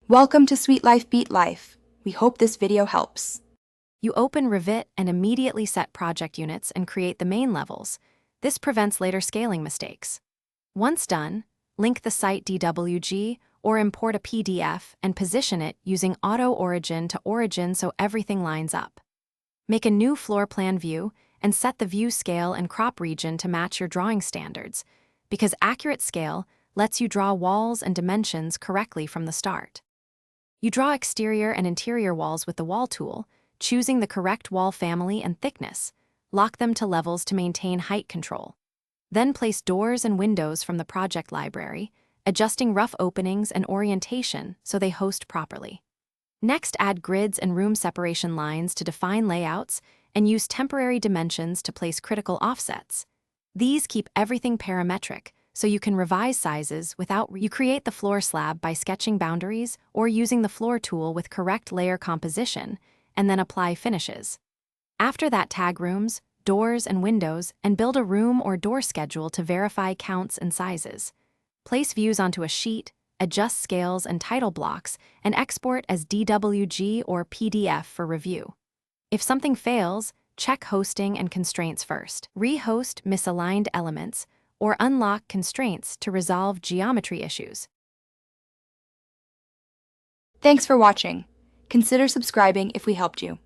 Welcome to Sweet Life Beat Life. We hope this video helps. You open Revit and immediately set project units and create the main levels. This prevents later scaling mistakes. Once done, link the site DWG or import a PDF and position it using Auto Origin to Origin so everything lines up. Make a new floor plan view and set the view scale and crop region to match your drawing standards, because accurate scale lets you draw walls and dimensions correctly from the start. You draw exterior and interior walls with the wall tool, choosing the correct wall family and thickness. Lock them to levels to maintain height control. Then place doors and windows from the project library, adjusting rough openings and orientation so they host properly. Next, add grids and room separation lines to define layouts and use temporary dimensions to place critical offsets. These keep everything parametric, so you can revise sizes without you create the floor slab by sketching boundaries or using the floor tool with correct layer composition, and then apply finishes. After that, tag rooms, doors, and windows, and build a room or door schedule to verify counts and sizes. Place views onto a sheet, adjust scales and title blocks, and export as DWG or PDF for review. If something fails, check hosting and constraints first. Rehost misaligned elements, or unlock constraints to resolve geometry issues. Thanks for watching. Consider subscribing if we helped you.